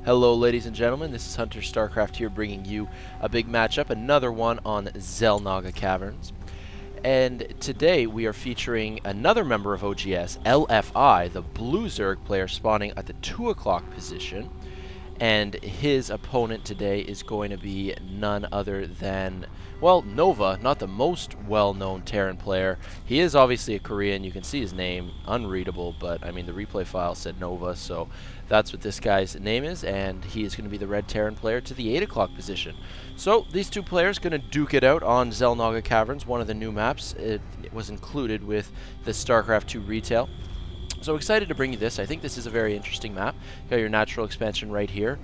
Hello ladies and gentlemen, this is Hunter Starcraft here bringing you a big matchup, another one on Xel Naga Caverns. And today we are featuring another member of oGs, LFI, the blue Zerg player spawning at the 2 o'clock position. And his opponent today is going to be none other than, well, Nova, not the most well-known Terran player. He is obviously a Korean. You can see his name, unreadable, but I mean the replay file said Nova, so that's what this guy's name is, and he is going to be the red Terran player to the 8 o'clock position. So these two players going to duke it out on Xel Naga Caverns, one of the new maps. It was included with the Starcraft 2 retail. So excited to bring you this. I think this is a very interesting map. You got your natural expansion right here.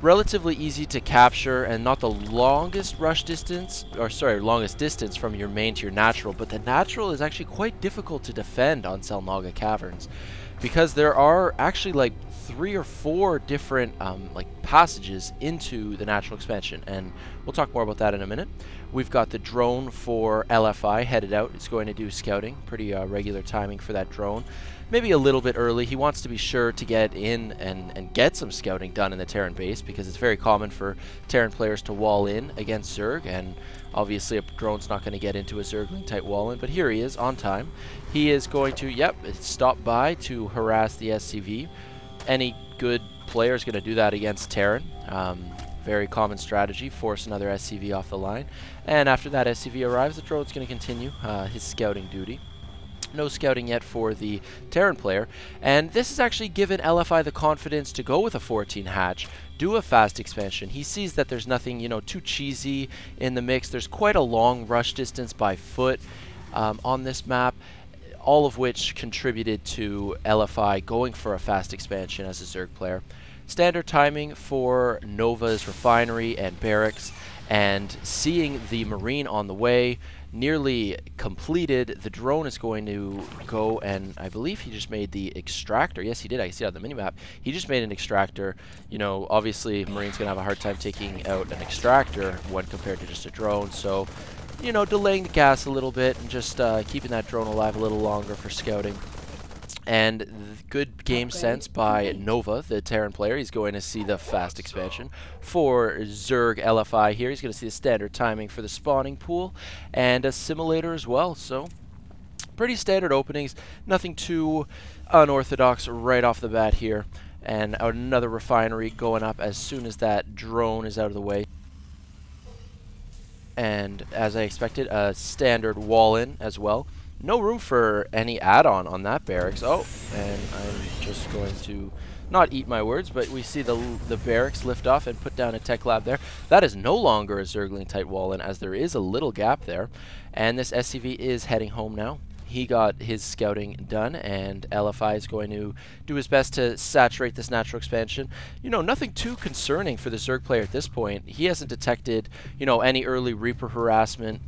Relatively easy to capture and not the longest rush distance, or sorry, longest distance from your main to your natural, but the natural is actually quite difficult to defend on Xel Naga Caverns because there are actually like 3 or 4 different like passages into the natural expansion, and we'll talk more about that in a minute. We've got the drone for LFI headed out. It's going to do scouting. Pretty regular timing for that drone. Maybe a little bit early. He wants to be sure to get in and get some scouting done in the Terran base, because it's very common for Terran players to wall in against Zerg, and obviously a drone's not going to get into a Zergling type wall in, but here he is on time. He is going to, stop by to harass the SCV. Any good player is going to do that against Terran. Very common strategy, force another SCV off the line, and after that SCV arrives, the drone's going to continue his scouting duty. No scouting yet for the Terran player, and this has actually given LFI the confidence to go with a 14 hatch, do a fast expansion. He sees that there's nothing, too cheesy in the mix. There's quite a long rush distance by foot on this map, all of which contributed to LFI going for a fast expansion as a Zerg player. Standard timing for Nova's refinery and barracks, and seeing the Marine on the way, nearly completed. The drone is going to go, and I believe he just made the extractor. Yes, he did. I see it on the minimap. He just made an extractor. Obviously Marine's going to have a hard time taking out an extractor when compared to just a drone, so delaying the gas a little bit and just keeping that drone alive a little longer for scouting. And good game sense by Nova, the Terran player. He's going to see the fast expansion. For Zerg LFI here, he's going to see the standard timing for the spawning pool and a simulator as well. So pretty standard openings, nothing too unorthodox right off the bat here. And another refinery going up as soon as that drone is out of the way. And as I expected, a standard wall-in as well. No room for any add-on on that barracks. Oh, and I'm just going to not eat my words, but we see the barracks lift off and put down a tech lab there. That is no longer a Zergling type wall-in, as there is a little gap there. And this SCV is heading home now. He got his scouting done, and LFI is going to do his best to saturate this natural expansion. Nothing too concerning for the Zerg player at this point. He hasn't detected, any early Reaper harassment,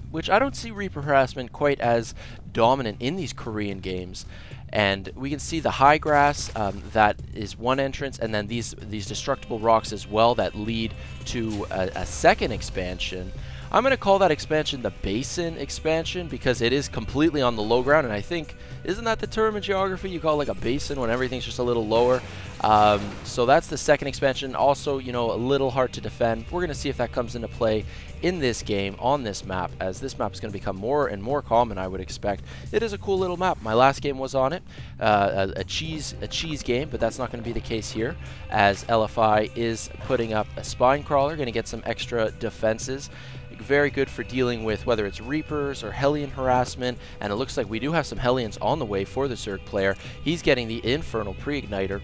which I don't see Reaper harassment quite as dominant in these Korean games. And we can see the high grass, that is one entrance, and then these destructible rocks as well that lead to a second expansion. I'm going to call that expansion the basin expansion because it is completely on the low ground, and I think, isn't that the term in geography? You call it like a basin when everything's just a little lower. So that's the second expansion. Also, a little hard to defend. We're going to see if that comes into play in this game on this map, as this map is going to become more and more common, I would expect. It is a cool little map. My last game was on it, a cheese game, but that's not going to be the case here, as LFI is putting up a spine crawler, going to get some extra defenses. Very good for dealing with whether it's Reapers or Hellion harassment, and it looks like we do have some Hellions on the way for the Zerg player. He's getting the Infernal Pre-Igniter,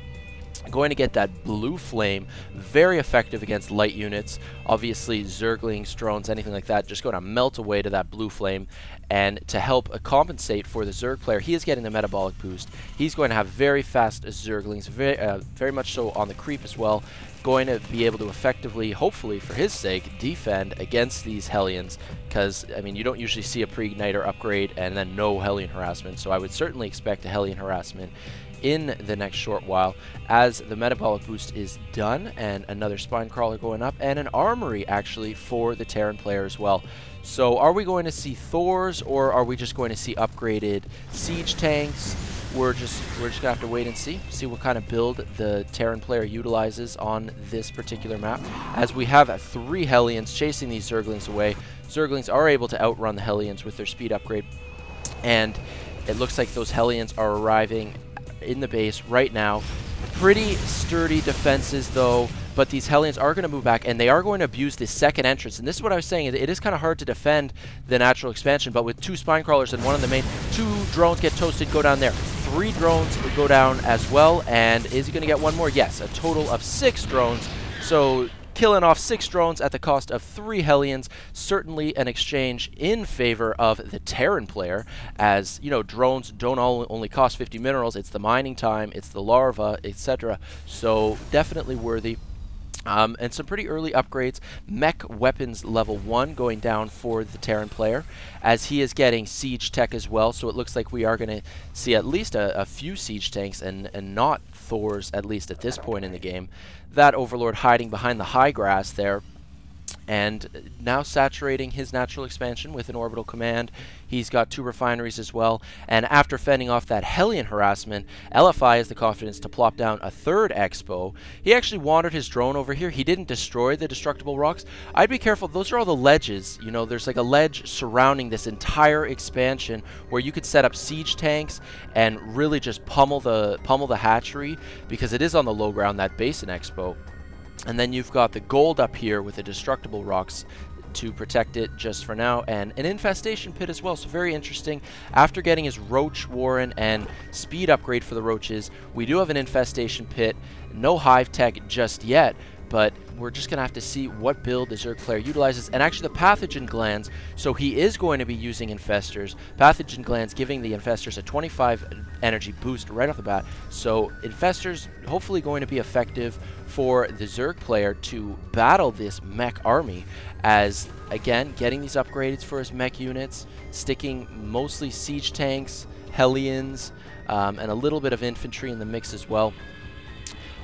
going to get that blue flame, very effective against light units. Obviously Zerglings, drones, anything like that, just going to melt away to that blue flame. And to help compensate for the Zerg player, he is getting the metabolic boost. He's going to have very fast Zerglings, very much so on the creep as well. Going to be able to effectively, hopefully for his sake, defend against these Hellions, because I mean you don't usually see a pre-igniter upgrade and then no Hellion harassment, so I would certainly expect a Hellion harassment in the next short while as the metabolic boost is done, and another spine crawler going up, and an armory actually for the Terran player as well. So are we going to see Thors, or are we just going to see upgraded siege tanks? we're just gonna have to wait and see what kind of build the Terran player utilizes on this particular map. As we have 3 Hellions chasing these Zerglings away. Zerglings are able to outrun the Hellions with their speed upgrade, and it looks like those Hellions are arriving in the base right now. Pretty sturdy defenses though, but these Hellions are going to move back, and they are going to abuse this second entrance. And this is what I was saying, it is kind of hard to defend the natural expansion, but with 2 spine crawlers and 1 on the main, 2 drones get toasted, go down there. 3 drones go down as well, and is he going to get 1 more? Yes, a total of 6 drones. So killing off 6 drones at the cost of 3 Hellions, certainly an exchange in favor of the Terran player, as, you know, drones don't only cost 50 minerals, it's the mining time, it's the larva, etc. So definitely worthy. And some pretty early upgrades. Mech weapons level 1 going down for the Terran player, as he is getting siege tech as well, so it looks like we are going to see at least a few siege tanks and not Thors, at least at this point in the game. That Overlord hiding behind the high grass there, and now saturating his natural expansion with an orbital command. He's got 2 refineries as well, and after fending off that Hellion harassment, LFI has the confidence to plop down a 3rd expo. He actually wandered his drone over here. He didn't destroy the destructible rocks. I'd be careful, those are all the ledges. You know, there's like a ledge surrounding this entire expansion where you could set up siege tanks and really just pummel the hatchery, because it is on the low ground, that basin expo. And then you've got the gold up here with the destructible rocks to protect it just for now, and an infestation pit as well, so very interesting. After getting his roach warren and speed upgrade for the roaches, we do have an infestation pit. No hive tech just yet, but we're just going to have to see what build the Zerg player utilizes. And actually the pathogen glands, so he is going to be using infestors. Pathogen glands giving the infestors a 25 energy boost right off the bat. So infestors hopefully going to be effective for the Zerg player to battle this mech army, as again getting these upgrades for his mech units, sticking mostly siege tanks, Hellions, and a little bit of infantry in the mix as well.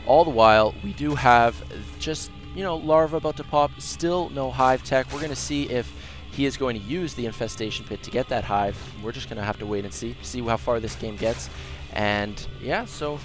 All the while, we do have just, you know, larva about to pop, still no hive tech. We're going to see if he is going to use the infestation pit to get that hive. We're just going to have to wait and see how far this game gets. And yeah, so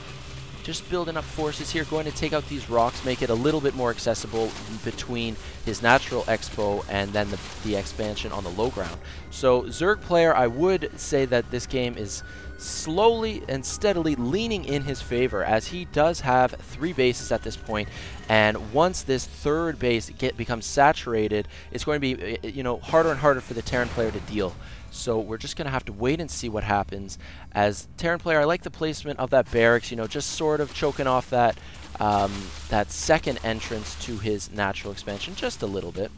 just building up forces here, going to take out these rocks, make it a little bit more accessible between his natural expo and then the expansion on the low ground. So Zerg player, I would say that this game is slowly and steadily leaning in his favor, as he does have 3 bases at this point, and once this 3rd base becomes saturated, it's going to be, you know, harder and harder for the Terran player to deal. So we're just going to have to wait and see what happens. As Terran player, I like the placement of that barracks, you know, just sort of choking off that that second entrance to his natural expansion just a little bit.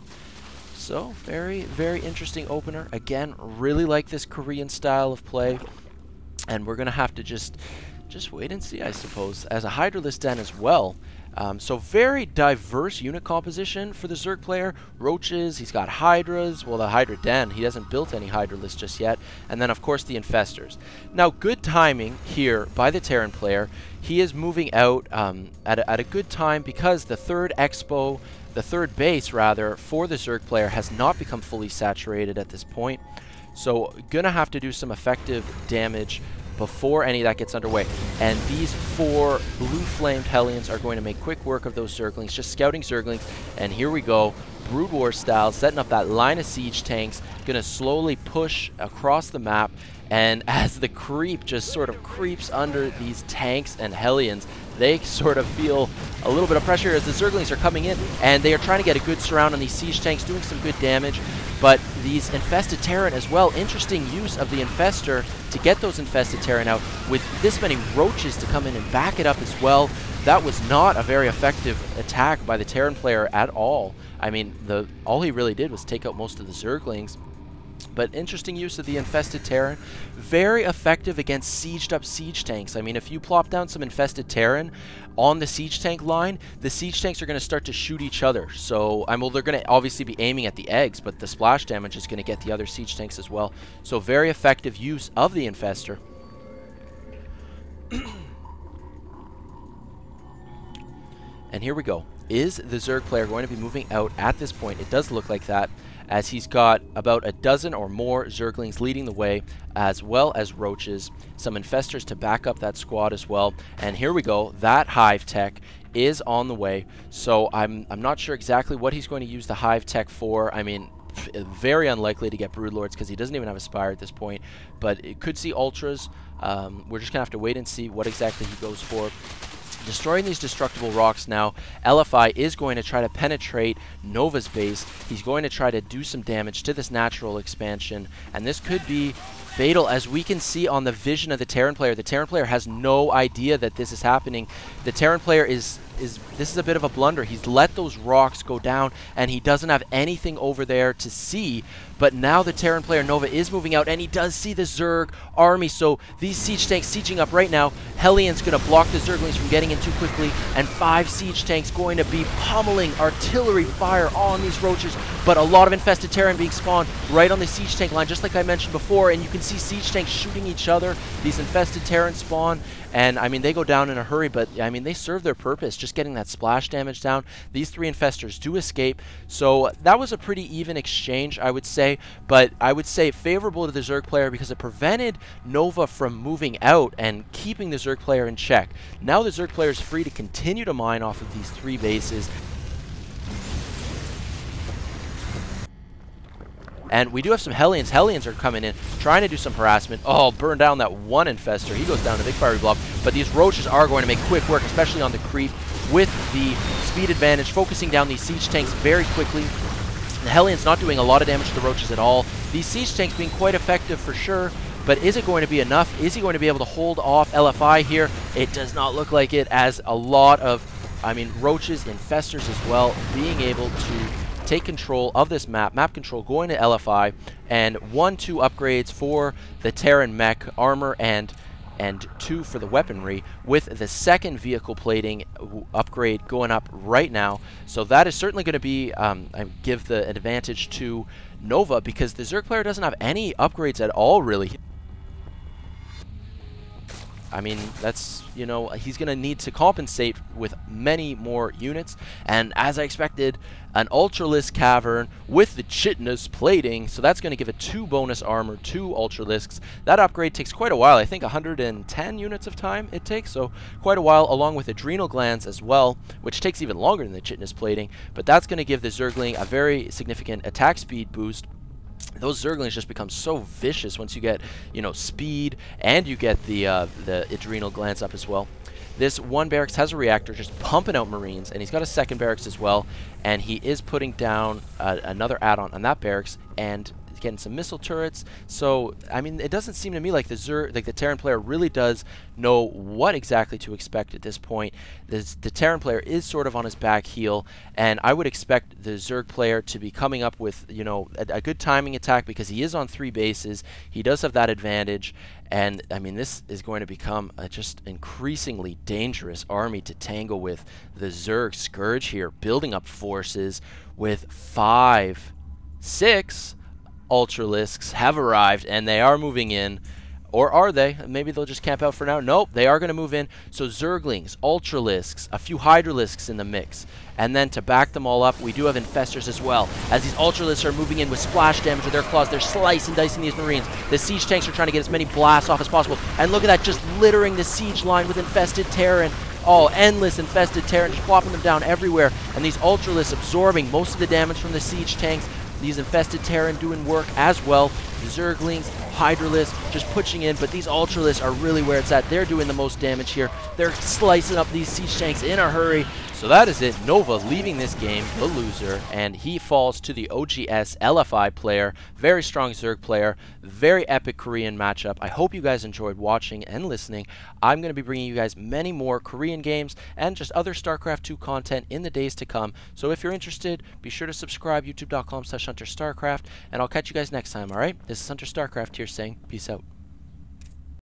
So very, very interesting opener. Again, really like this Korean style of play. And we're going to have to just wait and see, I suppose, as a Hydralisk Den as well. So very diverse unit composition for the Zerg player. Roaches, he's got Hydras, well, the Hydra Den, he hasn't built any Hydralisk just yet. And then, of course, the Infestors. Now, good timing here by the Terran player. He is moving out at a good time, because the 3rd expo, the 3rd base, rather, for the Zerg player has not become fully saturated at this point. So gonna have to do some effective damage before any of that gets underway. And these 4 blue-flamed Hellions are going to make quick work of those Zerglings, just scouting Zerglings. And here we go, Brood War style, setting up that line of siege tanks, gonna slowly push across the map. And as the creep just sort of creeps under these tanks and Hellions, they sort of feel a little bit of pressure as the Zerglings are coming in, and they are trying to get a good surround on these siege tanks, doing some good damage. But these infested Terran as well, interesting use of the infestor to get those infested Terran out, with this many roaches to come in and back it up as well. That was not a very effective attack by the Terran player at all. I mean, all he really did was take out most of the Zerglings. But interesting use of the infested Terran. Very effective against sieged up siege tanks. I mean, if you plop down some infested Terran on the siege tank line, the siege tanks are going to start to shoot each other. So, well, they're going to obviously be aiming at the eggs, but the splash damage is going to get the other siege tanks as well. So very effective use of the infestor. And here we go. Is the Zerg player going to be moving out at this point? It does look like that, as he's got about a dozen or more Zerglings leading the way, as well as roaches, some infestors to back up that squad as well. And here we go, that hive tech is on the way. So I'm not sure exactly what he's going to use the hive tech for. I mean, very unlikely to get Broodlords because he doesn't even have a Spire at this point, but it could see Ultras. We're just going to have to wait and see what exactly he goes for. Destroying these destructible rocks now, LFI is going to try to penetrate Nova's base. He's going to try to do some damage to this natural expansion, and this could be fatal, as we can see on the vision of the Terran player. The Terran player has no idea that this is happening. The Terran player this is a bit of a blunder. He's let those rocks go down, and he doesn't have anything over there to see. But now the Terran player Nova is moving out, and he does see the Zerg army. So these siege tanks sieging up right now. Hellions going to block the Zerglings from getting in too quickly, and 5 siege tanks going to be pummeling artillery fire on these roaches. But a lot of infested Terran being spawned right on the siege tank line, just like I mentioned before. And you can see siege tanks shooting each other. These infested Terran spawn, and I mean, they go down in a hurry, but I mean, they serve their purpose, just getting that splash damage down. These 3 infestors do escape, so that was a pretty even exchange, I would say. But I would say favorable to the Zerg player because it prevented Nova from moving out and keeping the Zerg player in check. Now the Zerg player is free to continue to mine off of these 3 bases. And we do have some Hellions. Hellions are coming in, trying to do some harassment. Oh, burn down that one infestor. He goes down to big fiery blob. But these roaches are going to make quick work, especially on the creep, with the speed advantage, focusing down these siege tanks very quickly. The Hellions not doing a lot of damage to the roaches at all. These siege tanks being quite effective for sure. But is it going to be enough? Is he going to be able to hold off LFI here? It does not look like it, as a lot of, I mean, roaches, infestors as well, being able to take control of this map control going to LFI, and 1-2 upgrades for the Terran mech armor and 2 for the weaponry, with the second vehicle plating upgrade going up right now. So that is certainly going to be give the advantage to Nova, because the Zerg player doesn't have any upgrades at all, really. I mean, that's, you know, he's going to need to compensate with many more units. And as I expected, an Ultralisk Cavern with the Chitinous plating. So that's going to give it 2 bonus armor, 2 Ultralisks. That upgrade takes quite a while. I think 110 units of time it takes. So quite a while, along with Adrenal Glands as well, which takes even longer than the Chitinous plating. But that's going to give the Zergling a very significant attack speed boost. Those Zerglings just become so vicious once you get, you know, speed, and you get the Adrenal Glands up as well. This one barracks has a reactor just pumping out Marines, and he's got a second barracks as well, and he is putting down another add-on on that barracks, and getting some missile turrets. So I mean, it doesn't seem to me like the Terran player really does know what exactly to expect at this point. The Terran player is sort of on his back heel, and I would expect the Zerg player to be coming up with, you know, a good timing attack, because he is on 3 bases. He does have that advantage, and I mean, this is going to become a just increasingly dangerous army to tangle with. The Zerg Scourge here building up forces with 5, 6 Ultralisks have arrived, and they are moving in. Or are they? Maybe they'll just camp out for now. Nope, they are going to move in. So Zerglings, Ultralisks, a few Hydralisks in the mix. And then to back them all up, we do have Infestors as well. As these Ultralisks are moving in with splash damage with their claws, they're slicing, dicing these Marines. The siege tanks are trying to get as many blasts off as possible. And look at that, just littering the siege line with infested Terran. Oh, endless infested Terran, just plopping them down everywhere. And these Ultralisks absorbing most of the damage from the siege tanks. These infested Terran doing work as well. The Zerglings, Hydralisks just pushing in, but these Ultralisks are really where it's at. They're doing the most damage here. They're slicing up these siege tanks in a hurry. So that is it. Nova leaving this game the loser, and he falls to the oGsLFI player. Very strong Zerg player. Very epic Korean matchup. I hope you guys enjoyed watching and listening. I'm going to be bringing you guys many more Korean games and just other StarCraft 2 content in the days to come. So if you're interested, be sure to subscribe, youtube.com/HunterStarcraft, and I'll catch you guys next time, alright? This is Hunter Starcraft here saying peace out.